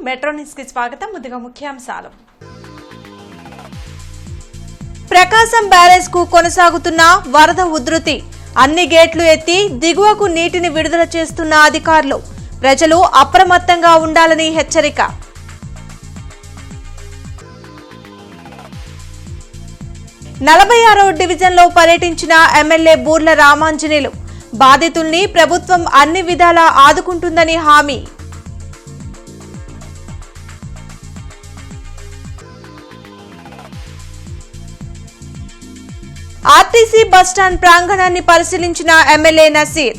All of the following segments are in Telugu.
మెట్రో న్యూస్ కి స్వాగతం. ముందుగా ముఖ్యాంశాలు. ప్రకాశం బ్యారేజ్ కు కొనసాగుతున్న వరద ఉధృతి. అన్ని గేట్లు ఎత్తి దిగువకు నీటిని విడుదల చేస్తున్న అధికారులు. ప్రజలు అప్రమత్తంగా ఉండాలని హెచ్చరిక. నలభై 6వ డివిజన్లో పర్యటించిన ఎమ్మెల్యే బూర్ల రామాంజనేయులు. బాధితుల్ని ప్రభుత్వం అన్ని విధాలా ఆదుకుంటుందని హామీ. ఆర్టీసీ బస్టాండ్ ప్రాంగణాన్ని పరిశీలించిన ఎమ్మెల్యే నసీర్.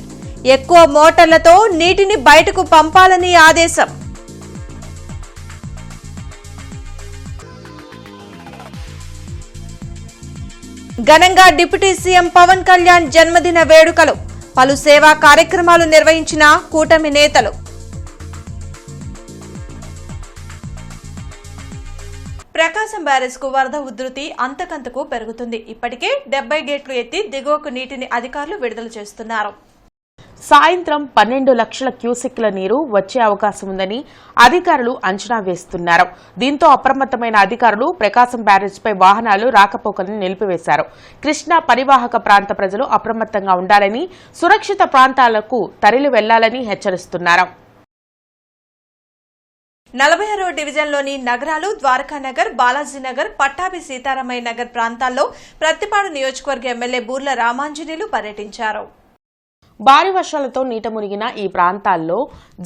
ఎక్కువ మోటార్లతో నీటిని బయటకు పంపాలని ఆదేశం. ఘనంగా డిప్యూటీ సీఎం పవన్ కళ్యాణ్ జన్మదిన వేడుకలు. పలు సేవా కార్యక్రమాలు నిర్వహించిన కూటమి నేతలు. ప్రకాశం బ్యారేజ్ కు వరద ఉధృతి అంతకంతకు పెరుగుతుంది. ఇప్పటికే 70 గేట్లు ఎత్తి దిగువకు నీటిని అధికారులు విడుదల చేస్తున్నారు. సాయంత్రం 12 లక్షల క్యూసెక్ల నీరు వచ్చే అవకాశం ఉందని అధికారులు అంచనా వేస్తున్నారు. దీంతో అప్రమత్తమైన అధికారులు ప్రకాశం బ్యారేజ్పై వాహనాలు రాకపోకలను నిలిపివేశారు. కృష్ణా పరివాహక ప్రాంత ప్రజలు అప్రమత్తంగా ఉండాలని, సురక్షిత ప్రాంతాలకు తరలి వెళ్లాలని హెచ్చరిస్తున్నారు. 46వ డివిజన్లోని నగరాలు ద్వారకానగర్, బాలాజీనగర్, పట్టాభి సీతారామయ్య నగర్ ప్రాంతాల్లో ప్రత్తిపాడు నియోజకవర్గ ఎమ్మెల్యే బూర్ల రామాంజనేయులు పర్యటించారు. భారీ వర్షాలతో నీట మునిగిన ఈ ప్రాంతాల్లో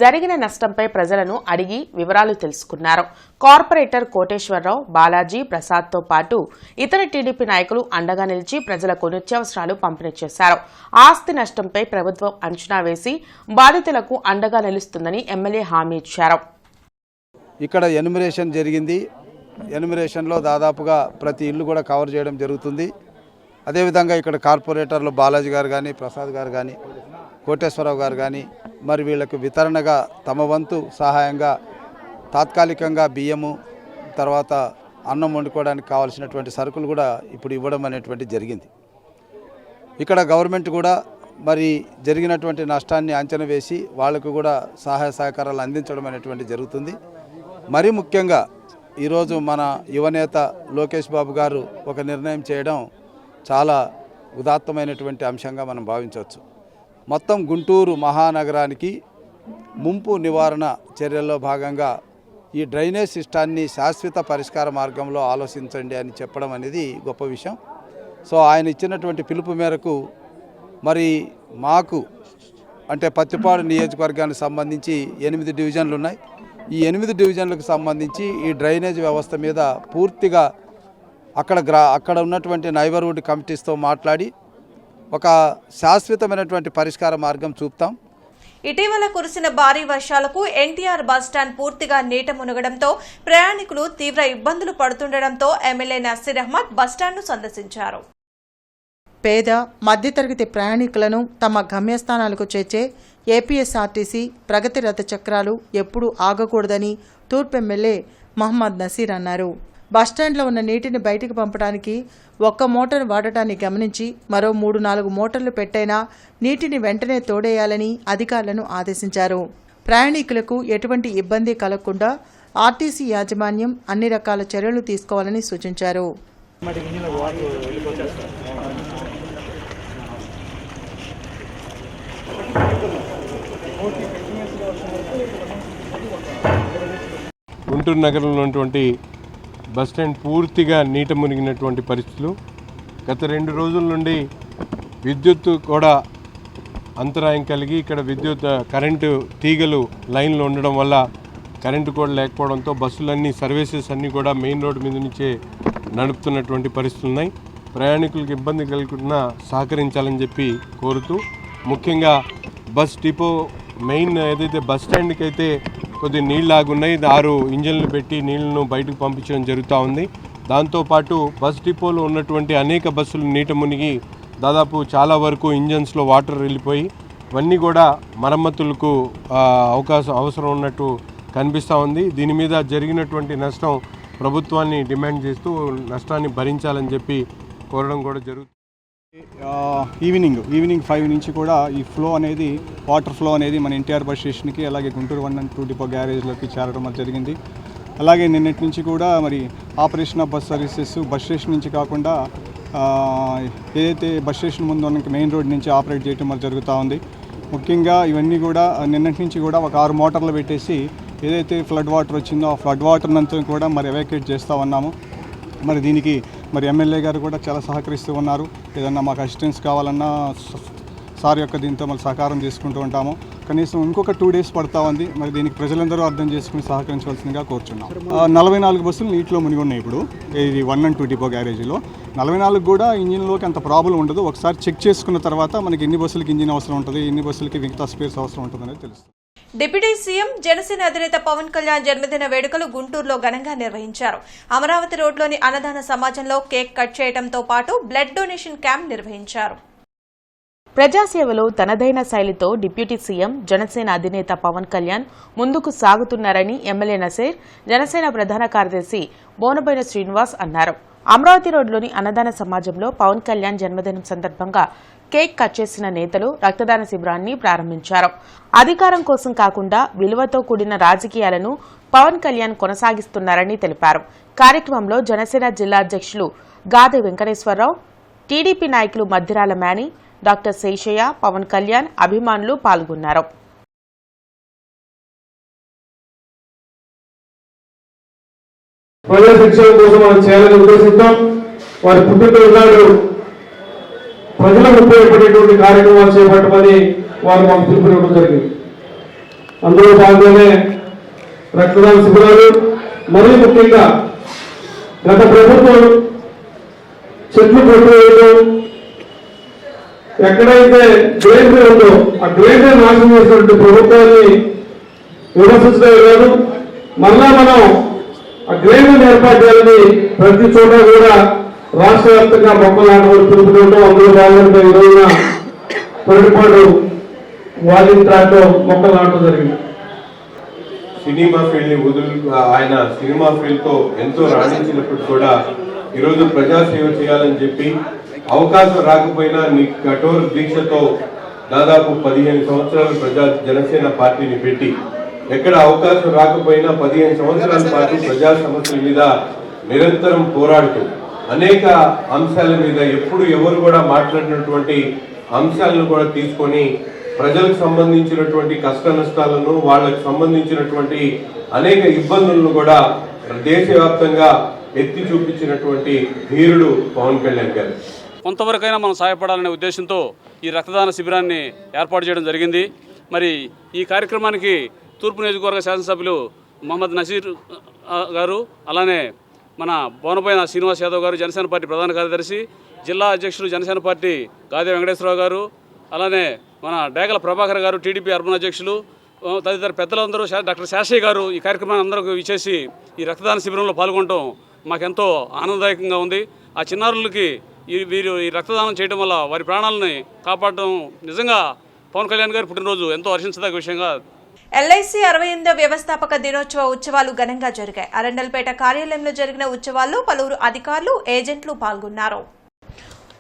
జరిగిన నష్టంపై ప్రజలను అడిగి వివరాలు తెలుసుకున్నారు. కార్పొరేటర్ కోటేశ్వరరావు, బాలాజీ, ప్రసాద్తో పాటు ఇతర టీడీపీ నాయకులు అండగా నిలిచి ప్రజలకు నిత్యావసరాలు పంపిణీ చేశారు. ఆస్తి నష్టంపై ప్రభుత్వం అంచనా వేసి బాధితులకు అండగా నిలుస్తుందని ఎమ్మెల్యే హామీ ఇచ్చారు. ఇక్కడ ఎన్యుమరేషన్ జరిగింది. ఎన్యుమరేషన్లో దాదాపుగా ప్రతి ఇల్లు కూడా కవర్ చేయడం జరుగుతుంది. అదేవిధంగా ఇక్కడ కార్పొరేటర్లు బాలాజీ గారు కానీ, ప్రసాద్ గారు కానీ, కోటేశ్వరరావు గారు కానీ మరి వీళ్లకు వితరణగా తమ వంతు సహాయంగా తాత్కాలికంగా బియ్యము, తర్వాత అన్నం వండుకోవడానికి కావాల్సినటువంటి సరుకులు కూడా ఇప్పుడు ఇవ్వడం అనేటువంటి జరిగింది. ఇక్కడ గవర్నమెంట్ కూడా మరి జరిగినటువంటి నష్టాన్ని అంచనా వేసి వాళ్లకు కూడా సహాయ సహకారాలు అందించడం అనేటువంటి జరుగుతుంది. మరీ ముఖ్యంగా ఈరోజు మన యువనేత లోకేష్ బాబు గారు ఒక నిర్ణయం చేయడం చాలా ఉదాత్తమైనటువంటి అంశంగా మనం భావించవచ్చు. మొత్తం గుంటూరు మహానగరానికి ముంపు నివారణ చర్యల్లో భాగంగా ఈ డ్రైనేజ్ సిస్టాన్ని శాశ్వత పరిష్కార మార్గంలో ఆలోచించండి అని చెప్పడం అనేది గొప్ప విషయం. సో ఆయన ఇచ్చినటువంటి పిలుపు మేరకు మరి మాకు అంటే పత్తిపాడు నియోజకవర్గానికి సంబంధించి 8 డివిజన్లు ఉన్నాయి. ఈ 8 డివిజన్లకు సంబంధించి ఈ డ్రైనేజ్ వ్యవస్థ మీద పూర్తిగా అక్కడ ఉన్నటువంటి నైబర్హుడ్ కమిటీస్తో మాట్లాడి ఒక శాశ్వతమైనటువంటి పరిష్కార మార్గం చూపుతాం. ఇటీవల కురిసిన భారీ వర్షాలకు ఎన్టీఆర్ బస్టాండ్ పూర్తిగా నీట మునగడంతో ప్రయాణికులు తీవ్ర ఇబ్బందులు పడుతుండటంతో ఎమ్మెల్యే నసీర్ అహ్మద్ బస్టాండ్ను సందర్శించారు. పేద, మధ్యతరగతి ప్రయాణికులను తమ గమ్యస్థానాలకు చేర్చే ఏపీఎస్ఆర్టీసీ ప్రగతి రథ చక్రాలు ఎప్పుడూ ఆగకూడదని తూర్పు ఎమ్మెల్యే మహమ్మద్ నసీర్ అన్నారు. బస్టాండ్లో ఉన్న నీటిని బయటికి పంపడానికి ఒక్క మోటార్ వాడటాన్ని గమనించి మరో 3-4 మోటార్లు పెట్టైనా నీటిని వెంటనే తోడేయాలని అధికారులను ఆదేశించారు. ప్రయాణికులకు ఎటువంటి ఇబ్బంది కలగకుండా ఆర్టీసీ యాజమాన్యం అన్ని రకాల చర్యలు తీసుకోవాలని సూచించారు. గుంటూరు నగరంలో ఉన్నటువంటి బస్టాండ్ పూర్తిగా నీట మునిగినటువంటి పరిస్థితులు. గత 2 రోజుల నుండి విద్యుత్ కూడా అంతరాయం కలిగి ఇక్కడ కరెంటు తీగలు లైన్లో ఉండడం వల్ల కరెంటు కూడా లేకపోవడంతో బస్సులన్నీ సర్వీసెస్ అన్నీ కూడా మెయిన్ రోడ్డు మీద నుంచే నడుపుతున్నటువంటి పరిస్థితులు ఉన్నాయి. ప్రయాణికులకు ఇబ్బంది కలగకుండా సహకరించాలని చెప్పి కోరుతూ, ముఖ్యంగా బస్ డిపో మెయిన్ ఏదైతే బస్ స్టాండ్కి అయితే కొద్దిగా నీళ్ళు ఆగున్నాయి. 6 ఇంజన్లు పెట్టి నీళ్లను బయటకు పంపించడం జరుగుతూ ఉంది. దాంతోపాటు బస్ డిపోలో ఉన్నటువంటి అనేక బస్సులు నీట మునిగి దాదాపు చాలా వరకు ఇంజన్స్లో వాటర్ వెళ్ళిపోయి ఇవన్నీ కూడా మరమ్మతులకు అవసరం ఉన్నట్టు కనిపిస్తూ ఉంది. దీని మీద జరిగినటువంటి నష్టం ప్రభుత్వాన్ని డిమాండ్ చేస్తూ నష్టాన్ని భరించాలని చెప్పి కోరడం కూడా జరుగుతుంది. ఈవినింగ్ 5 నుంచి కూడా ఈ ఫ్లో అనేది వాటర్ ఫ్లో అనేది మన ఎన్టీఆర్ బస్ స్టేషన్కి అలాగే గుంటూరు 1 and 2 డిపో గ్యారేజ్లోకి చేరడం జరిగింది. అలాగే నిన్నటి నుంచి కూడా మరి operation of bus services bus station నుంచి కాకుండా ఏదైతే బస్ స్టేషన్ ముందు ఉన్న మెయిన్ రోడ్ నుంచి ఆపరేట్ చేయడం మరి జరుగుతూ ఉంది. ముఖ్యంగా ఇవన్నీ కూడా నిన్నటి నుంచి కూడా ఒక 6 మోటార్లు పెట్టేసి ఏదైతే ఫ్లడ్ వాటర్ వచ్చిందో ఆ ఫ్లడ్ వాటర్ అంతా కూడా మరి ఎవాక్యుయేట్ చేస్తూ ఉన్నాము. మరి దీనికి మరి ఎమ్మెల్యే గారు కూడా చాలా సహకరిస్తూ ఉన్నారు. ఏదన్నా మాకు అసిస్టెన్స్ కావాలన్నా సార్ యొక్క దీంతో మరి సహకారం చేసుకుంటూ ఉంటాము. కనీసం ఇంకొక 2 days పడతా ఉంది. మరి దీనికి ప్రజలందరూ అర్థం చేసుకుని సహకరించవలసిందిగా కోరుచున్నాం. 44 బస్సులు నీటిలో మునిగి ఉన్నాయి. ఇప్పుడు ఇది 1 and 2 డిపో గ్యారేజీలో 44 కూడా ఇంజిన్లోకి అంత ప్రాబ్లం ఉండదు. ఒకసారి చెక్ చేసుకున్న తర్వాత మనకి ఎన్ని బస్సులకి ఇంజిన్ అవసరం ఉంటుంది, ఎన్ని బస్సులకి మిగతా స్పేర్స్ అవసరం ఉంటుంది అనేది తెలుస్తుంది. డిప్యూటీ సీఎం జనసేన అధినేత పవన్ కళ్యాణ్ జన్మదిన వేడుకలు గుంటూరులో ఘనంగా నిర్వహించారు. అమరావతి రోడ్లోని అన్నదాన సమాజంలో కేక్ కట్ చేయడంతో పాటు బ్లడ్ డొనేషన్ క్యాంప్ నిర్వహించారు. ప్రజాసేవలో తనదైన శైలితో డిప్యూటీ సీఎం జనసేన అధినేత పవన్ కళ్యాణ్ ముందుకు సాగుతున్నారని ఎమ్మెల్యే నసీర్, జనసేన ప్రధాన కార్యదర్శి బోనబోయిన శ్రీనివాస్ అన్నారు. అమరావతి రోడ్లోని అన్నదాన సమాజంలో పవన్ కళ్యాణ్ జన్మదినం సందర్భంగా కేక్ కట్ చేసిన నేతలు రక్తదాన శిబిరాన్ని ప్రారంభించారు. అధికారం కోసం కాకుండా విలువతో కూడిన రాజకీయాలను పవన్ కళ్యాణ్ కొనసాగిస్తున్నారని తెలిపారు. కార్యక్రమంలో జనసేన జిల్లా అధ్యక్షులు గాదె వెంకటేశ్వరరావు, టీడీపీ నాయకులు మద్దిరాల మేని, డాక్టర్ శేషయ్య, పవన్ కళ్యాణ్ అభిమానులు పాల్గొన్నారు. ప్రజా శిక్షణ కోసం మనం చేయాలని ఉద్దేశిస్తాం. వారి పుట్టినరోజు నాడు ప్రజలకు ఉపయోగపడేటువంటి కార్యక్రమాలు చేపట్టమని వారు మాకు పిలుపునివ్వడం జరిగింది. అందులో భాగంగానే రక్తదాన శిబిరాలు, మరీ ముఖ్యంగా గత ప్రభుత్వం చెట్లు కొట్టువేయడం, ఎక్కడైతే గ్రేనరీ ఉందో ఆ గ్రేనరీ నాశనం చేసినటువంటి ప్రభుత్వాన్ని విమర్శించడం కాదు, మళ్ళా మనం ఆ గ్రేనరీ ఏర్పాటు చేయాలని ప్రతి చోట కూడా రాష్ట్ర వ్యాప్తంగా మొక్కలు నాటడం పిలుపునివ్వడం. అందులో భాగంగా ఈ రోజున పొరపాటు వాలింగ్ ట్రాక్ లో మొక్కలు నాటడం జరిగింది. సినిమా ఫీల్డ్ ని ఆయన సినిమా ఫీల్డ్ తో ఎంతో రాణించినప్పుడు కూడా ఈరోజు ప్రజాసేవ చేయాలని చెప్పి అవకాశం రాకపోయినా నీ కఠోర దీక్షతో దాదాపు 15 సంవత్సరాలు జనసేన పార్టీని పెట్టి ఎక్కడ అవకాశం రాకపోయినా 15 సంవత్సరాల పాటు ప్రజా సమస్యల మీద నిరంతరం పోరాడుతూ అనేక అంశాల మీద ఎప్పుడు ఎవరు కూడా మాట్లాడినటువంటి అంశాలను కూడా తీసుకొని ప్రజలకు సంబంధించినటువంటి కష్ట నష్టాలను, వాళ్ళకు సంబంధించినటువంటి అనేక ఇబ్బందులను కూడా దేశవ్యాప్తంగా ఎత్తి చూపించినటువంటి ధీరుడు పవన్ కళ్యాణ్ గారు. కొంతవరకైనా మనం సహాయపడాలనే ఉద్దేశంతో ఈ రక్తదాన శిబిరాన్ని ఏర్పాటు చేయడం జరిగింది. మరి ఈ కార్యక్రమానికి తూర్పు నియోజకవర్గ శాసనసభ్యులు మహమ్మద్ నసీర్ గారు, అలానే మన బోనబోయిన శ్రీనివాస్ యాదవ్ గారు, జనసేన పార్టీ ప్రధాన కార్యదర్శి, జిల్లా అధ్యక్షులు జనసేన పార్టీ గాదే వెంకటేశ్వరరావు గారు, అలానే మన డేగల ప్రభాకర్ గారు, టీడీపీ అర్బన్ అధ్యక్షులు, తదితర పెద్దలందరూ, డాక్టర్ శేషయ్య గారు ఈ కార్యక్రమాన్ని అందరూ ఇచ్చేసి ఈ రక్తదాన శిబిరంలో పాల్గొనడం మాకెంతో ఆనందదాయకంగా ఉంది. ఆ చిన్నారులకి వీరు ఈ రక్తదానం చేయడం వల్ల వారి ప్రాణాలని కాపాడడం నిజంగా పవన్ కళ్యాణ్ గారి పుట్టినరోజు ఎంతో హర్షించదగ్గ విషయంగా. ఎల్ఐసి 68వ వ్యవస్థాపక దినోత్సవ ఉత్సవాలు ఘనంగా జరిగాయి. అరండల్పేట కార్యాలయంలో జరిగిన ఉత్సవాల్లో పలువురు అధికారులు, ఏజెంట్లు పాల్గొన్నారు.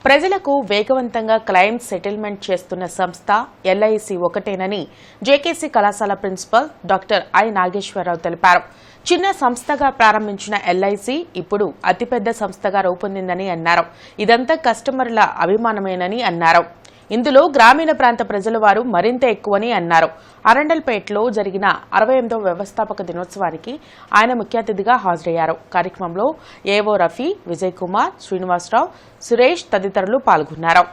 ప్రజలకు వేగవంతంగా క్లెయిమ్స్ సెటిల్మెంట్ చేస్తున్న సంస్థ ఎల్ఐసి ఒకటేనని జేకేసీ కళాశాల ప్రిన్సిపల్ డాక్టర్ ఐ నాగేశ్వరరావు తెలిపారు. చిన్న సంస్థగా ప్రారంభించిన ఎల్ఐసి ఇప్పుడు అతిపెద్ద సంస్థగా రూపొందిందని అన్నారు. ఇదంతా కస్టమర్ల అభిమానమేనని అన్నారు. ఇందులో గ్రామీణ ప్రాంత ప్రజల వారు మరింత ఎక్కువని అన్నారు. అరండల్పేటలో జరిగిన 68వ వ్యవస్థాపక దినోత్సవానికి ఆయన ముఖ్య అతిథిగా హాజరయ్యారు. కార్యక్రమంలో ఏవో రఫీ, విజయ్ కుమార్, శ్రీనివాసరావు, సురేష్ తదితరులు పాల్గొన్నారు.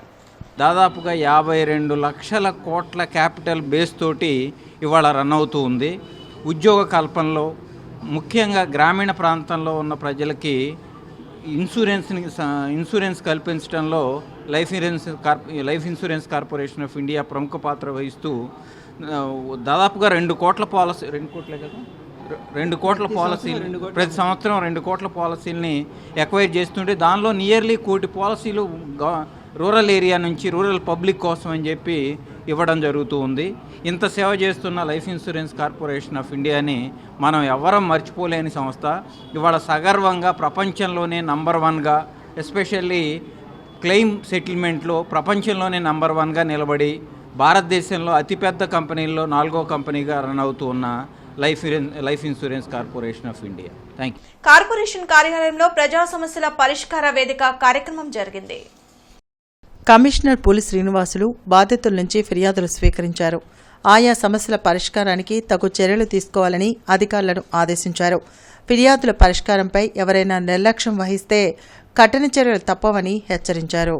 దాదాపుగా 52 లక్షల కోట్ల క్యాపిటల్ బేస్ తోటి ఇవాళ రన్ అవుతూ ఉంది. ఉద్యోగ కల్పనలో ముఖ్యంగా గ్రామీణ ప్రాంతంలో ఉన్న ప్రజలకి ఇన్సూరెన్స్ కల్పించడంలో life insurance corporation of India ప్రముఖ పాత్ర వహిస్తూ దాదాపుగా 2 కోట్ల పాలసీలు ప్రతి సంవత్సరం 2 కోట్ల పాలసీలని ఎక్వైర్ చేస్తుంటే దానిలో నియర్లీ 1 కోటి పాలసీలు రూరల్ ఏరియా నుంచి రూరల్ పబ్లిక్ కోసం అని చెప్పి ఇవ్వడం జరుగుతూ ఉంది. ఇంత సేవ చేస్తున్న లైఫ్ ఇన్సూరెన్స్ కార్పొరేషన్ ఆఫ్ ఇండియాని మనం ఎవ్వరం మర్చిపోలేని సంస్థ. ఇవాళ సగర్వంగా ప్రపంచంలోనే నంబర్ 1గా ఎస్పెషల్లీ క్లెయిమ్ సెటిల్మెంట్లో ప్రపంచంలోనే నంబర్ 1గా నిలబడి భారతదేశంలో అతిపెద్ద కంపెనీల్లో 4వ కంపెనీగా రన్ అవుతూ ఉన్న life insurance corporation of India. Thank you. Corporation కార్యాలయంలో ప్రజా సమస్యల పరిష్కార వేదిక కార్యక్రమం జరిగింది. కమిషనర్ పులి శ్రీనివాసులు బాధితుల నుంచి ఫిర్యాదులు స్వీకరించారు. ఆయా సమస్యల పరిష్కారానికి తగు చర్యలు తీసుకోవాలని అధికారులను ఆదేశించారు. ఫిర్యాదుల పరిష్కారంపై ఎవరైనా నిర్లక్ష్యం వహిస్తే కఠిన చర్యలు తప్పవని హెచ్చరించారు.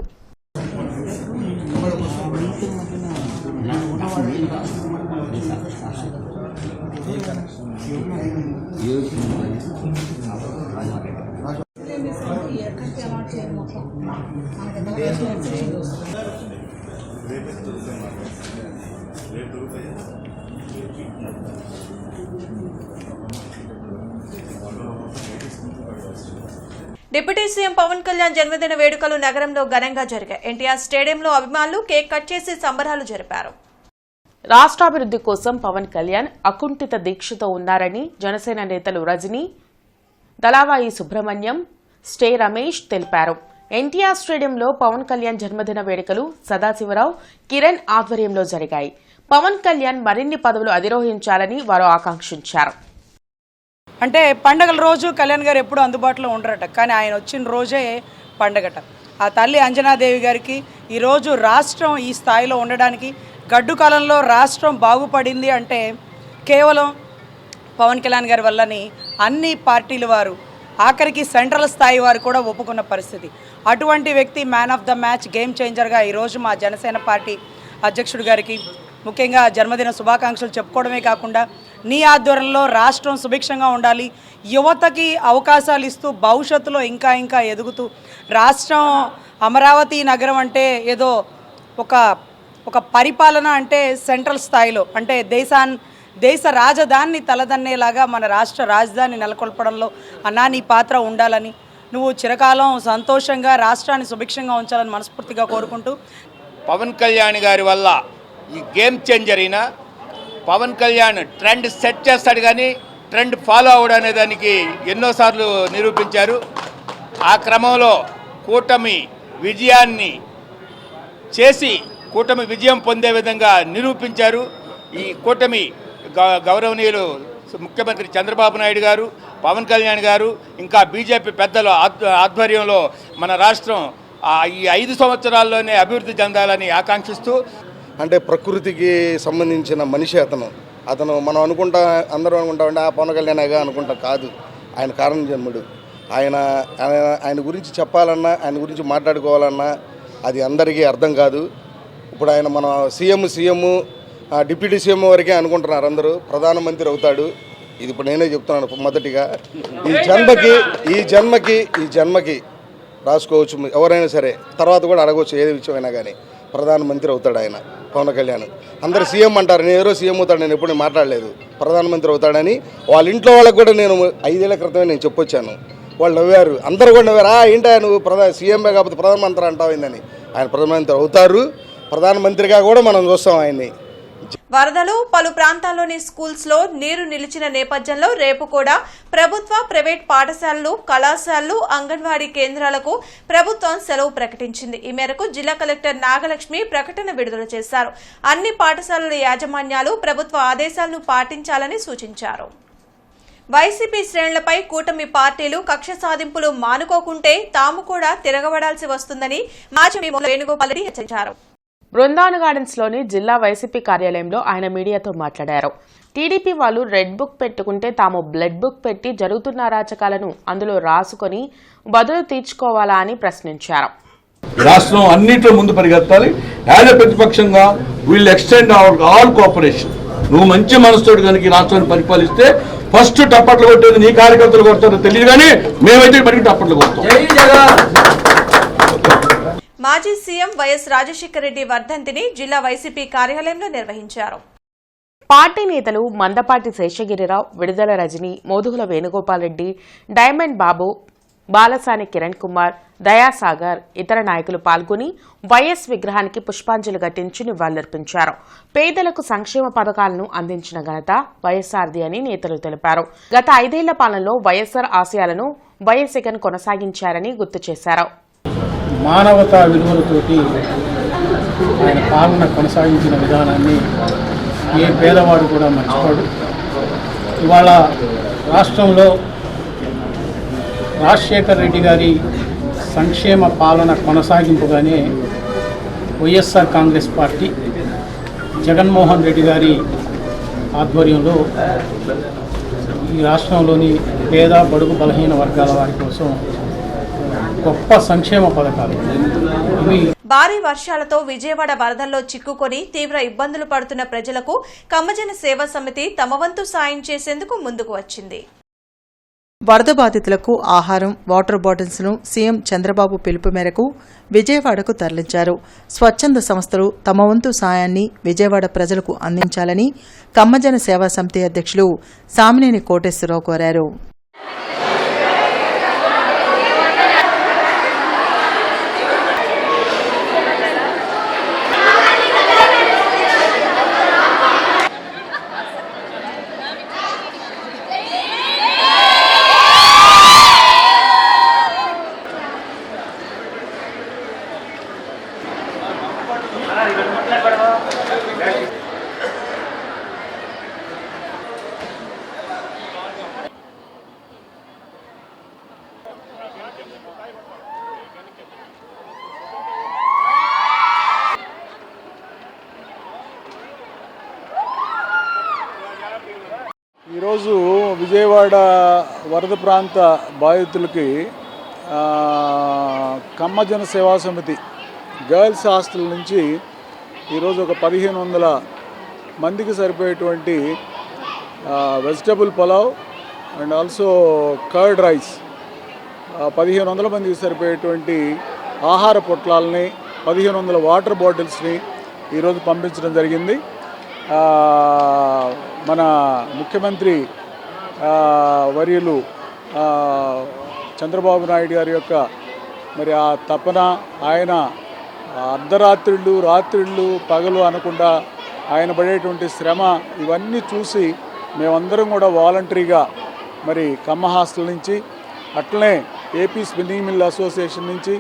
డిప్యూటీ సీఎం పవన్ కళ్యాణ్ జన్మదిన వేడుకలు నగరంలో ఘనంగా జరిగాయి. ఎన్టీఆర్ స్టేడియంలో అభిమానులు కేక్ కట్ చేసి సంబరాలు జరిపారు. రాష్ట్రాభివృద్ధి కోసం పవన్ కళ్యాణ్ అకుంఠిత దీక్షతో ఉన్నారని జనసేన నేతలు రజనీ, దళవాయి సుబ్రహ్మణ్యం, స్టే రమేష్ తెలిపారు. ఎన్టీఆర్ స్టేడియంలో పవన్ కళ్యాణ్ జన్మదిన వేడుకలు సదాశివరావు, కిరణ్ ఆధ్వర్యంలో జరిగాయి. పవన్ కళ్యాణ్ మరిన్ని పదవులు అధిరోహించాలని వారు ఆకాంక్షించారు. అంటే పండగల రోజు కళ్యాణ్ గారు ఎప్పుడు అందుబాటులో ఉండరట, కానీ ఆయన వచ్చిన రోజే పండగట. ఆ తల్లి అంజనాదేవి గారికి ఈరోజు రాష్ట్రం ఈ స్థాయిలో ఉండడానికి, గడ్డు కాలంలో రాష్ట్రం బాగుపడింది అంటే కేవలం పవన్ కళ్యాణ్ గారి వల్లని అన్ని పార్టీల వారు, ఆఖరికి సెంట్రల్ స్థాయి వారు కూడా ఒప్పుకున్న పరిస్థితి. అటువంటి వ్యక్తి man of the match, game చేంజర్గా ఈరోజు మా జనసేన పార్టీ అధ్యక్షుడు గారికి ముఖ్యంగా జన్మదిన శుభాకాంక్షలు చెప్పుకోవడమే కాకుండా నీ ఆధ్వర్యంలో రాష్ట్రం సుభిక్షంగా ఉండాలి, యువతకి అవకాశాలు ఇస్తూ భవిష్యత్తులో ఇంకా ఇంకా ఎదుగుతూ రాష్ట్రం అమరావతి నగరం అంటే ఏదో ఒక పరిపాలన అంటే సెంట్రల్ స్థాయిలో అంటే దేశ రాజధానిని తలదన్నేలాగా మన రాష్ట్ర రాజధాని నెలకొల్పడంలో అన్నా నీ పాత్ర ఉండాలని, నువ్వు చిరకాలం సంతోషంగా రాష్ట్రాన్ని సుభిక్షంగా ఉంచాలని మనస్ఫూర్తిగా కోరుకుంటూ, పవన్ కళ్యాణ్ గారి వల్ల ఈ గేమ్ చేంజర్ అయినా పవన్ కళ్యాణ్ ట్రెండ్ సెట్ చేస్తాడు కానీ ట్రెండ్ ఫాలో అవడం అనే దానికి ఎన్నోసార్లు నిరూపించారు. ఆ క్రమంలో కూటమి విజయాన్ని చేసి కూటమి విజయం పొందే విధంగా నిరూపించారు. ఈ కూటమి గౌరవనీయులు ముఖ్యమంత్రి చంద్రబాబు నాయుడు గారు, పవన్ కళ్యాణ్ గారు, ఇంకా బీజేపీ పెద్దల ఆధ్వర్యంలో మన రాష్ట్రం ఈ 5 సంవత్సరాల్లోనే అభివృద్ధి చెందాలని ఆకాంక్షిస్తూ, అంటే ప్రకృతికి సంబంధించిన మనిషి అతను మనం అందరూ అనుకుంటామంటే ఆ పవన్ కళ్యాణ్గా అనుకుంటా, కాదు. ఆయన కారణ జన్ముడు. ఆయన గురించి చెప్పాలన్నా, ఆయన గురించి మాట్లాడుకోవాలన్నా అది అందరికీ అర్థం కాదు. ఇప్పుడు ఆయన మన సీఎం డిప్యూటీ సీఎం వరకే అనుకుంటున్నారు అందరూ. ప్రధానమంత్రి అవుతాడు. ఇది ఇప్పుడు నేనే చెప్తున్నాను. మొదటిగా ఈ జన్మకి రాసుకోవచ్చు ఎవరైనా సరే, తర్వాత కూడా అడగవచ్చు ఏది విషయమైనా కానీ. ప్రధానమంత్రి అవుతాడు ఆయన పవన్ కళ్యాణ్. అందరు సీఎం అంటారు, నేను ఎవరో సీఎం అవుతాడు, నేను ఎప్పుడు మాట్లాడలేదు. ప్రధానమంత్రి అవుతాడని వాళ్ళ ఇంట్లో వాళ్ళకి కూడా నేను 5 ఏళ్ల క్రితమే నేను చెప్పొచ్చాను. వాళ్ళు నవ్వారు, అందరూ కూడా నవ్వారు. ఏంటో నువ్వు సీఎంఏ కాకపోతే ప్రధానమంత్రి అంటావుందని. ఆయన ప్రధానమంత్రి అవుతారు. ప్రధానమంత్రిగా కూడా మనం చూస్తాం ఆయన్ని. వరదలు పలు ప్రాంతాల్లోని స్కూల్స్ లో నీరు నిలిచిన నేపథ్యంలో రేపు కూడా ప్రభుత్వ, ప్రైవేట్ పాఠశాలలు, కళాశాలలు, అంగన్వాడీ కేంద్రాలకు ప్రభుత్వం సెలవు ప్రకటించింది. ఈ మేరకు జిల్లా కలెక్టర్ నాగలక్ష్మి ప్రకటన విడుదల చేశారు. అన్ని పాఠశాలల యాజమాన్యాలు ప్రభుత్వ ఆదేశాలను పాటించాలని సూచించారు. వైసీపీ శ్రేణులపై కూటమి పార్టీలు కక్ష సాధింపులు మానుకోకుంటే తాము కూడా తిరగబడాల్సి వస్తుందని మాజీ వేణుగోపాల్ రెడ్డి హెచ్చరించారు. బృందావన గార్డెన్స్లోని జిల్లా వైసీపీ కార్యాలయంలో ఆయన మీడియాతో మాట్లాడారు. టీడీపీ వాళ్ళు రెడ్ బుక్ పెట్టుకుంటే తాము బ్లడ్ బుక్ పెట్టి జరుగుతున్న అరాచకాలను అందులో రాసుకొని బదులు తీర్చుకోవాలా అని ప్రశ్నించారు. రాష్ట్రం అన్నింటిలో ముందు పరిగెత్తాలి. యాజ్ ప్రతిపక్షంగా వీళ్ళు ఎక్స్టెండ్ అవర్ ఆల్ కోఆపరేషన్. నువ్వు మంచి మనసుతోటి కనుక రాష్ట్రాన్ని పరిపాలిస్తే ఫస్ట్ టప్పట్లు కొట్టేది నీ కార్యకర్తలు కొడతారో తెలియదు, కానీ మేమైతే ఇప్పటికీ టప్పట్లు కొడతాం. మాజీ సీఎం వైఎస్ రాజశేఖర రెడ్డి వర్ధంతిని జిల్లా వైసీపీ కార్యాలయంలో నిర్వహించారు. పార్టీ నేతలు మందపాటి శేషగిరిరావు, విడుదల రజని, మోదుగుల వేణుగోపాల్ రెడ్డి, డైమండ్ బాబు, బాలసాని కిరణ్ కుమార్, దయాసాగర్, ఇతర నాయకులు పాల్గొని వైఎస్ విగ్రహానికి పుష్పాంజలి ఘటించి నివాళులర్పించారు. పేదలకు సంక్షేమ పథకాలను అందించిన ఘనత వైఎస్ఆర్ది అని నేతలు తెలిపారు. గత 5 ఏళ్ల పాలనలో వైఎస్ఆర్ ఆశయాలను వైఎస్ జగన్ కొనసాగించారని గుర్తు చేశారు. మానవతా విలువలతోటి ఆయన పాలన కొనసాగించిన విధానాన్ని ఏ పేదవాడు కూడా మర్చిపోడు. ఇవాళ రాష్ట్రంలో రాజశేఖర్ రెడ్డి గారి సంక్షేమ పాలన కొనసాగింపుగానే వైఎస్ఆర్ కాంగ్రెస్ పార్టీ జగన్మోహన్ రెడ్డి గారి ఆధ్వర్యంలో ఈ రాష్ట్రంలోని పేద బడుగు బలహీన వర్గాల వారి కోసం గొప్ప సంక్షేమ పథకాలు ఇవి. భారీ వర్షాలతో విజయవాడ వరదల్లో చిక్కుకొని తీవ్ర ఇబ్బందులు పడుతున్న ప్రజలకు కమ్మజన సేవా సమితి తమ వంతు సాయం చేసేందుకు ముందుకు వచ్చింది. వరద బాధితులకు ఆహారం, వాటర్ బాటిల్స్ను సీఎం చంద్రబాబు పిలుపు మేరకు విజయవాడకు తరలించారు. స్వచ్ఛంద సంస్థలు తమ వంతు సాయాన్ని విజయవాడ ప్రజలకు అందించాలని కమ్మజన సేవా సమితి అధ్యక్షులు సామినేని కోటేశ్వరరావు కోరారు. ఈరోజు విజయవాడ వరద ప్రాంత బాధితులకి కమ్మజన సేవా సమితి గర్ల్స్ హాస్టల్ నుంచి ఈరోజు ఒక 1500 మందికి సరిపోయేటువంటి vegetable pulao and also curd rice, 1500 మందికి సరిపోయేటువంటి ఆహార పొట్లాలని, 1500 వాటర్ బాటిల్స్ని ఈరోజు పంపించడం జరిగింది. మన ముఖ్యమంత్రి వర్యులు చంద్రబాబు నాయుడు గారి యొక్క మరి ఆ తపన, ఆయన అర్ధరాత్రిళ్ళు రాత్రిళ్ళు పగలు అనకుండా ఆయన పడేటువంటి శ్రమ ఇవన్నీ చూసి మేమందరం కూడా వాలంటరీగా మరి కమ్మ హాస్టల్ నుంచి, అట్లనే ఏపీ స్పిన్నింగ్ మిల్ అసోసియేషన్ నుంచి,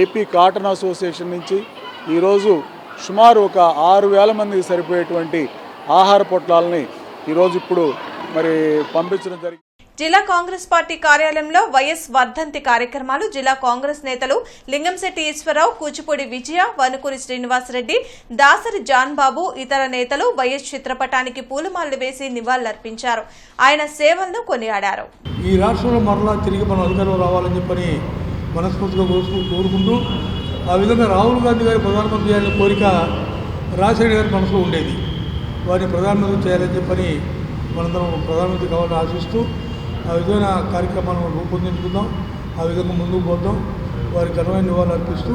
ఏపీ కాటన్ అసోసియేషన్ నుంచి ఈరోజు సుమారు ఒక 6000 మందికి సరిపోయేటువంటి ఆహార పొట్లాలని ఈరోజు ఇప్పుడు మరి పంపించడం జరిగింది. జిల్లా కాంగ్రెస్ పార్టీ కార్యాలయంలో వైఎస్ వర్ధంతి కార్యక్రమాలు జిల్లా కాంగ్రెస్ నేతలు లింగంశెట్టి ఈశ్వరరావు, కూచిపూడి విజయ, వనుకూరి శ్రీనివాసరెడ్డి, దాసరి జాన్ బాబు, ఇతర నేతలు వైఎస్ చిత్రపటానికి పూలమాలలు వేసి నివాళులర్పించారు. ఆయన సేవలను కొనియాడారు. ఈ రాష్ట్రంలో మరలా తిరిగి మనం అధికారంలో రావాలని చెప్పని మనస్ఫూర్తిగా కోరుకుంటూ, ఆ విధంగా రాహుల్ గాంధీ గారి ప్రధానమంత్రి చేయాలనే కోరిక రాజశేఖర్ గారి మనసులో ఉండేది. వారిని ప్రధానమంత్రి చేయాలని చెప్పని మనందరం ప్రధానమంత్రి కావాలని ఆశిస్తూ ఆ విధమైన కార్యక్రమాలను రూపొందించుకుందాం, ఆ విధంగా ముందుకు పోతాం. వారికి ఘనమైన నివాళులు అర్పిస్తూ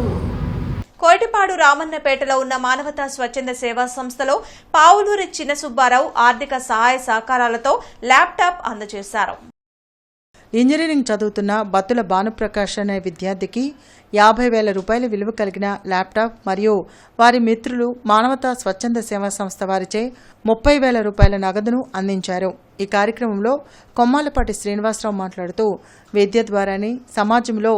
కోటిపాడు రామన్నపేటలో ఉన్న మానవతా స్వచ్ఛంద సేవా సంస్థలో పావులూరి చిన్న సుబ్బారావు ఆర్థిక సహాయ సహకారాలతో ల్యాప్టాప్ అందజేశారు. ఇంజనీరింగ్ చదువుతున్న బత్తుల భానుప్రకాష్ అనే విద్యార్థికి 50,000 రూపాయల విలువ కలిగిన ల్యాప్టాప్ మరియు వారి మిత్రులు మానవతా స్వచ్ఛంద సేవా సంస్థ వారిచే 30,000 రూపాయల నగదును అందించారు. ఈ కార్యక్రమంలో కొమ్మాలపాటి శ్రీనివాసరావు మాట్లాడుతూ విద్య ద్వారానే సమాజంలో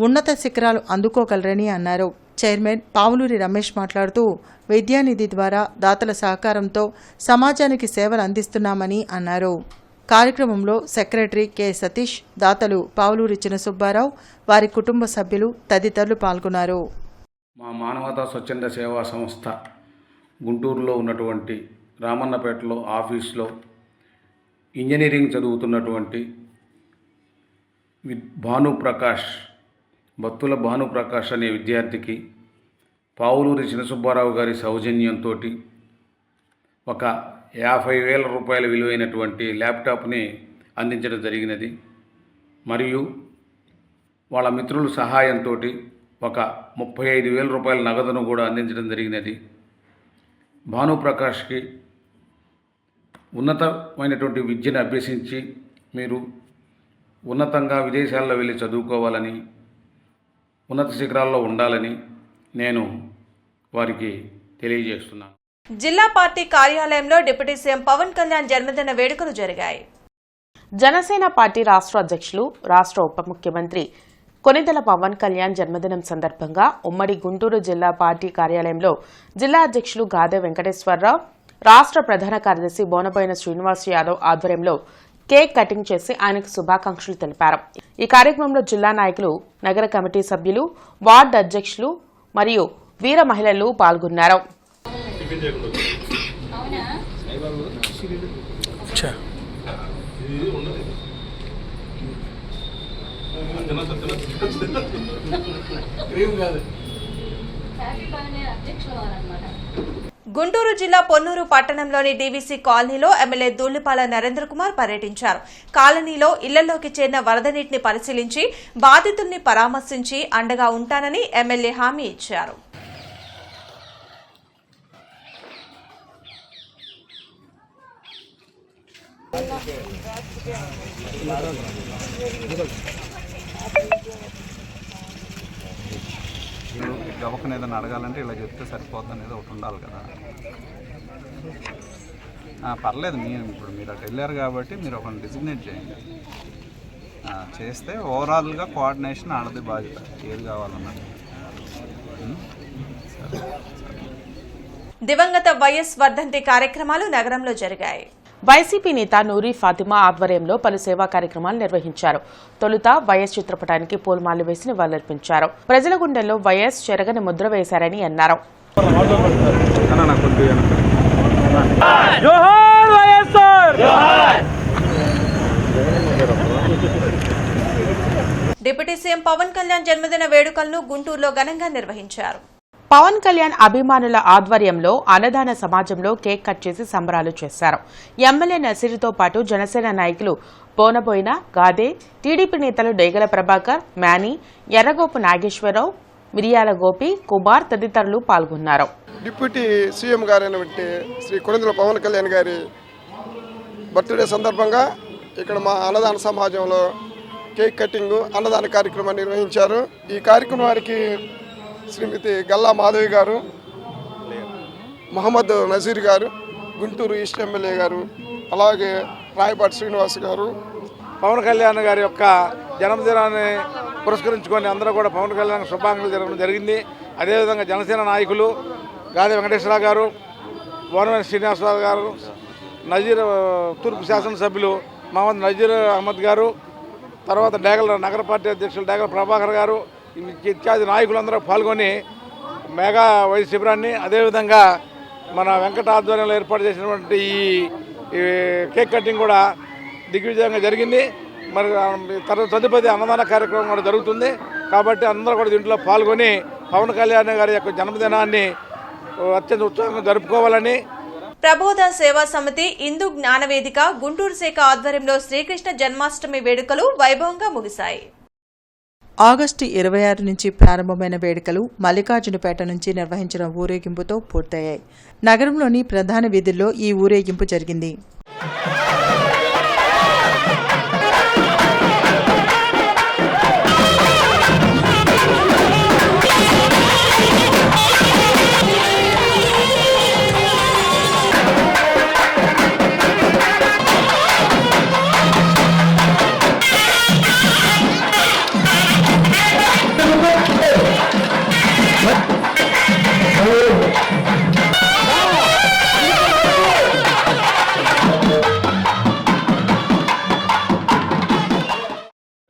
ఉన్నత శిఖరాలు అందుకోగలరని అన్నారు. చైర్మన్ పావులూరి రమేష్ మాట్లాడుతూ విద్యానిధి ద్వారా దాతల సహకారంతో సమాజానికి సేవలు అందిస్తున్నామని అన్నారు. కార్యక్రమంలో సెక్రటరీ కె సతీష్, దాతలు పావులూరి చిన్న సుబ్బారావు, వారి కుటుంబ సభ్యులు తదితరులు పాల్గొన్నారు. మా మానవతా స్వచ్ఛంద సేవా సంస్థ గుంటూరులో ఉన్నటువంటి రామన్నపేటలో ఆఫీస్లో ఇంజనీరింగ్ చదువుతున్నటువంటి భానుప్రకాష్, బత్తుల భానుప్రకాష్ అనే విద్యార్థికి పావులూరి చిన్నసుబ్బారావు గారి సౌజన్యంతో ఒక 50,000 రూపాయల విలువైనటువంటి ల్యాప్టాప్ని అందించడం జరిగినది. మరియు వాళ్ళ మిత్రుల సహాయంతో ఒక 35,000 రూపాయల నగదును కూడా అందించడం జరిగినది. భానుప్రకాష్కి ఉన్నతమైనటువంటి విద్యను అభ్యసించి మీరు ఉన్నతంగా విదేశాల్లో వెళ్ళి చదువుకోవాలని, ఉన్నత శిఖరాల్లో ఉండాలని నేను వారికి తెలియజేస్తున్నాను. జిల్లా పార్టీ కార్యాలయంలో డిప్యూటీ సీఎం పవన్ కళ్యాణ్ జన్మదిన వేడుకలు జరిగాయి. జనసేన పార్టీ రాష్ట్ర అధ్యక్షులు, రాష్ట్ర ఉప ముఖ్యమంత్రి కొనిదెల పవన్ కళ్యాణ్ జన్మదినం సందర్భంగా ఉమ్మడి గుంటూరు జిల్లా పార్టీ కార్యాలయంలో జిల్లా అధ్యక్షులు గాదె వెంకటేశ్వరరావు, రాష్ట్ర ప్రధాన కార్యదర్శి బోనబోయిన శ్రీనివాస్ యాదవ్ ఆధ్వర్యంలో కేక్ కటింగ్ చేసి ఆయనకు శుభాకాంక్షలు తెలిపారు. ఈ కార్యక్రమంలో జిల్లా నాయకులు, నగర కమిటీ సభ్యులు, వార్డు అధ్యక్షులు మరియు వీర మహిళలు పాల్గొన్నారు. గుంటూరు జిల్లా పొన్నూరు పట్టణంలోని డీవీసీ కాలనీలో ఎమ్మెల్యే దూళ్లిపాల నరేంద్ర కుమార్ పర్యటించారు. కాలనీలో ఇళ్లలోకి చేరిన వరద నీటిని పరిశీలించి బాధితుల్ని పరామర్శించి అండగా ఉంటానని ఎమ్మెల్యే హామీ ఇచ్చారు. గవకని ఏదైనా అడగాలంటే ఇలా చెప్తే సరిపోద్ది అనేది ఒకటి ఉండాలి కదా. పర్లేదు, ఇప్పుడు మీరు అటు వెళ్ళారు కాబట్టి మీరు ఒకరిని డిజిగ్నేట్ చేయండి. చేస్తే ఓవరాల్గా కోఆర్డినేషన్ ఆడది బాధ్యత, ఏది కావాలన్నది. దివంగత వైఎస్ వర్ధంతి కార్యక్రమాలు నగరంలో జరిగాయి. వైసీపీ నేత నూరి ఫాతిమా ఆధ్వర్యంలో పలు సేవా కార్యక్రమాలు నిర్వహించారు. తొలుత వైఎస్ చిత్రపటానికి పూలమాలలు వేసి నివాళులర్పించారు. ప్రజల గుండెల్లో వైఎస్ చెరగని ముద్ర వేశారని అన్నారు. డిప్యూటీ సీఎం పవన్ కళ్యాణ్ జన్మదిన వేడుకలను గుంటూరులో ఘనంగా నిర్వహించారు. పవన్ కళ్యాణ్ అభిమానుల ఆధ్వర్యంలో అన్నదాన సమాజంలో కేక్ కట్ చేసి సంబరాలు చేశారు. ఎమ్మెల్యే నసీరుతో పాటు జనసేన నాయకులు బోనబోయిన, గాదే, టీడీపీ నేతలు డేగల ప్రభాకర్, మ్యానీ, ఎర్రగోపు నాగేశ్వరరావు, మిరియాల గోపి, కుమార్ తదితరులు పాల్గొన్నారు. డిప్యూటీ సీఎం గారైనటువంటి శ్రీ కొనిదెల పవన్ కళ్యాణ్ గారి బర్త్డే సందర్భంగా ఇక్కడ మా అన్నదాన సమాజంలో కేక్ కటింగ్, అన్నదాన కార్యక్రమాన్ని నిర్వహించారు. ఈ కార్యక్రమానికి శ్రీమతి గల్లా మాధవి గారు, మహమ్మద్ నజీర్ గారు, గుంటూరు ఈస్ట్ ఎమ్మెల్యే గారు, అలాగే రాయపాటి శ్రీనివాస్ గారు, పవన్ కళ్యాణ్ గారి యొక్క జన్మదినాన్ని పురస్కరించుకొని అందరూ కూడా పవన్ కళ్యాణ్ శుభాకాంక్షలు జరగడం జరిగింది. అదేవిధంగా జనసేన నాయకులు గాదె వెంకటేశ్వరరావు గారు, బోనబోయిన శ్రీనివాసరావు గారు, నజీర్ తూర్పు శాసనసభ్యులు మహమ్మద్ నజీర్ అహ్మద్ గారు, తర్వాత డేగల నగర పార్టీ అధ్యక్షులు డేగల ప్రభాకర్ గారు ఇత్యాది నాయకులందరూ పాల్గొని మెగా వైఎస్ శిబిరాన్ని, అదేవిధంగా మన వెంకట ఆధ్వర్యంలో ఏర్పాటు చేసినటువంటి ఈ కేక్ కటింగ్ కూడా దిగ్విజయంగా జరిగింది. మరి తదుపరి అన్నదాన కార్యక్రమం కూడా జరుగుతుంది. కాబట్టి అందరూ కూడా దీంట్లో పాల్గొని పవన్ కళ్యాణ్ గారి యొక్క జన్మదినాన్ని అత్యంత ఉత్సాహంగా జరుపుకోవాలని. ప్రబోధ సేవా సమితి, హిందూ జ్ఞానవేదిక, గుంటూరు శాఖ ఆధ్వర్యంలో శ్రీకృష్ణ జన్మాష్టమి వేడుకలు వైభవంగా ముగిశాయి. ఆగస్టు 26 నుంచి ప్రారంభమైన వేడుకలు మల్లికార్జునపేట నుంచి నిర్వహించిన ఊరేగింపుతో పూర్తయ్యాయి. నగరంలోని ప్రధాన వీధుల్లో ఈ ఊరేగింపు జరిగింది.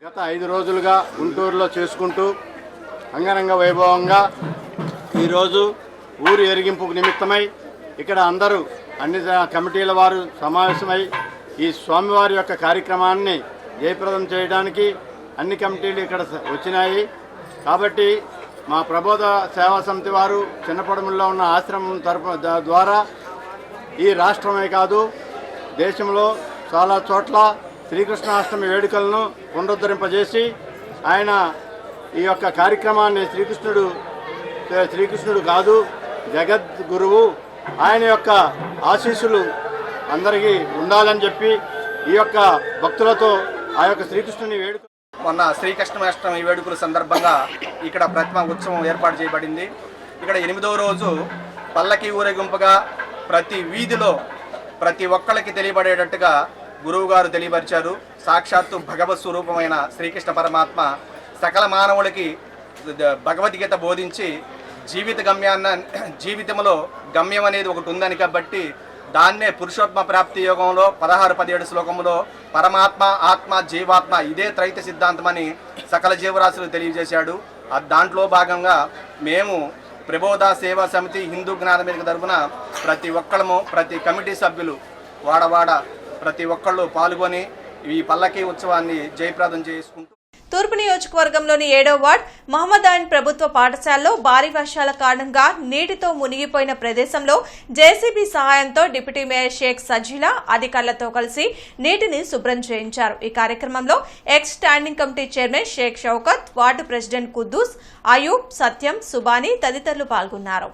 గత 5 రోజులుగా గుంటూరులో చేసుకుంటూ అంగరంగ వైభవంగా ఈరోజు ఊరు ఎరిగింపు నిమిత్తమై ఇక్కడ అందరూ అన్ని కమిటీల వారు సమావేశమై ఈ స్వామివారి యొక్క కార్యక్రమాన్ని జయప్రదం చేయడానికి అన్ని కమిటీలు ఇక్కడ వచ్చినాయి. కాబట్టి మా ప్రబోధ సేవా సమితి వారు చిన్నపడముల్లో ఉన్న ఆశ్రమం ద్వారా ఈ రాష్ట్రమే కాదు దేశంలో చాలా చోట్ల శ్రీకృష్ణాష్టమి వేడుకలను పునరుద్ధరింపజేసి ఆయన ఈ యొక్క కార్యక్రమాన్ని శ్రీకృష్ణుడు కాదు జగద్గురువు, ఆయన యొక్క ఆశీస్సులు అందరికీ ఉండాలని చెప్పి ఈ యొక్క భక్తులతో ఆ యొక్క శ్రీకృష్ణుని వేడుక మొన్న శ్రీకృష్ణాష్టమి వేడుకల సందర్భంగా ఇక్కడ ప్రతిమ ఉత్సవం ఏర్పాటు చేయబడింది. ఇక్కడ 8వ రోజు పల్లకి ఊరేగింపుగా ప్రతి వీధిలో ప్రతి ఒక్కళ్ళకి తెలియబడేటట్టుగా గురువు గారు తెలియపరిచారు. సాక్షాత్తు భగవత్ స్వరూపమైన శ్రీకృష్ణ పరమాత్మ సకల మానవులకి భగవద్గీత బోధించి జీవితంలో గమ్యం అనేది ఒకటి ఉందని కాబట్టి దాన్నే పురుషోత్తమ ప్రాప్తి యోగంలో 16-17 శ్లోకంలో పరమాత్మ ఆత్మ జీవాత్మ ఇదే త్రైత సిద్ధాంతమని సకల జీవరాశులు తెలియజేశాడు. దాంట్లో భాగంగా మేము ప్రబోధ సేవా సమితి హిందూ జ్ఞానవేదిక తరఫున ప్రతి ఒక్కళ్ళము ప్రతి కమిటీ సభ్యులు వాడవాడ ప్రతి ఒక్కళ్ళు పాల్గొని ఈ పల్లకీ ఉత్సవాన్ని జయప్రదం చేసుకుంటూ తూర్పు నియోజకవర్గంలోని 7వ వార్డ్ మహమ్మదాన్ ప్రభుత్వ పాఠశాలలో భారీ వర్షాల కారణంగా నీటితో మునిగిపోయిన ప్రదేశంలో జేసీబీ సహాయంతో డిప్యూటీ మేయర్ షేక్ సజీలా అధికారులతో కలిసి నీటిని శుభ్రం చేయించారు. ఈ కార్యక్రమంలో ex standing committee chairman Sheikh Shaukat, ward president Kuddus, Ayub, Satyam, Subhani తదితరులు పాల్గొన్నారు.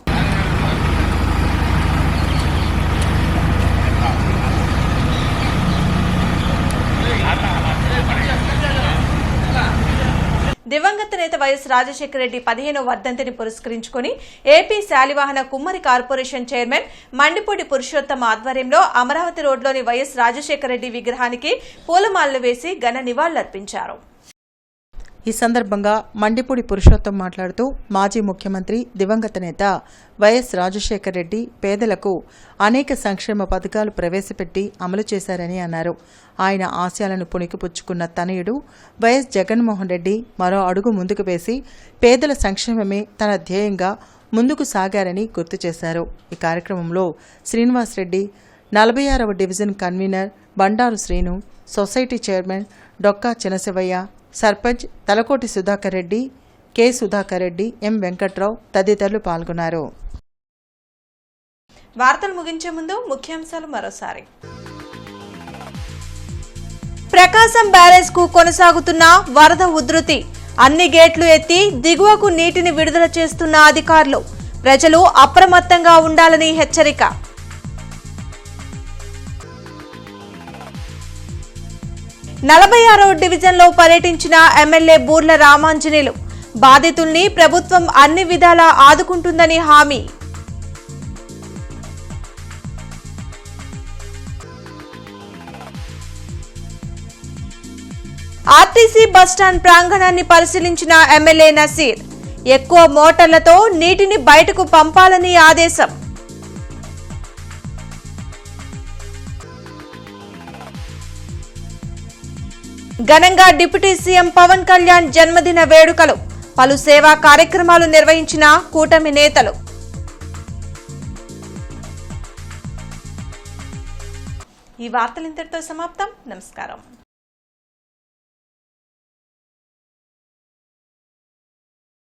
దివంగత నేత వైఎస్ రాజశేఖర రెడ్డి 15వ వర్ధంతిని పురస్కరించుకుని ఏపీ శాలివాహన కుమ్మరి కార్పొరేషన్ చైర్మన్ మండిపూడి పురుషోత్తమ ఆధ్వర్యంలో అమరావతి రోడ్లోని వైఎస్ రాజశేఖర రెడ్డి విగ్రహానికి పూలమాలలు వేసి ఘన నివాళులర్పించారు. ఈ సందర్భంగా మండిపూడి పురుషోత్తం మాట్లాడుతూ మాజీ ముఖ్యమంత్రి దివంగత నేత వైఎస్ రాజశేఖర రెడ్డి పేదలకు అనేక సంక్షేమ పథకాలు ప్రవేశపెట్టి అమలు చేశారని అన్నారు. ఆయన ఆశయాలను పుణికిపుచ్చుకున్న తనయుడు వైఎస్ జగన్మోహన్ రెడ్డి మరో అడుగు ముందుకు వేసి పేదల సంక్షేమమే తన ధ్యేయంగా ముందుకు సాగారని గుర్తు చేశారు. ఈ కార్యక్రమంలో శ్రీనివాస్ రెడ్డి, 46వ division convener Bandaru Srinu, society chairman Dokka Chinasivayya, sarpanch Talakoti Sudhakar Reddy, K Sudhakar Reddy, M Venkatrao తదితరులు పాల్గొన్నారు. వార్తలు ముగించే ముందు ముఖ్యాంశాలు మరోసారి. ప్రకాశం బ్యారేజ్ కు కొనసాగుతున్న వరద ఉధృతి, అన్ని గేట్లు ఎత్తి దిగువకు నీటిని విడుదల చేస్తున్న అధికారులు, ప్రజలు అప్రమత్తంగా ఉండాలని హెచ్చరిక. నలభై 46వ డివిజన్లో పర్యటించిన ఎమ్మెల్యే బూర్ల రామాంజనేయులు, బాధితుల్ని ప్రభుత్వం అన్ని విధాలా ఆదుకుంటుందని హామీ. ఆర్టీసీ బస్టాండ్ ప్రాంగణాన్ని పరిశీలించిన ఎమ్మెల్యే నసీర్, ఎక్కువ మోటార్లతో నీటిని బయటకు పంపాలని ఆదేశం. ఘనంగా డిప్యూటీ సీఎం పవన్ కళ్యాణ్ జన్మదిన వేడుకలు, పలు సేవా కార్యక్రమాలు నిర్వహించిన కూటమి నేతలు. ఈ వార్తలు ఇంతటితో సమాప్తం. నమస్కారం.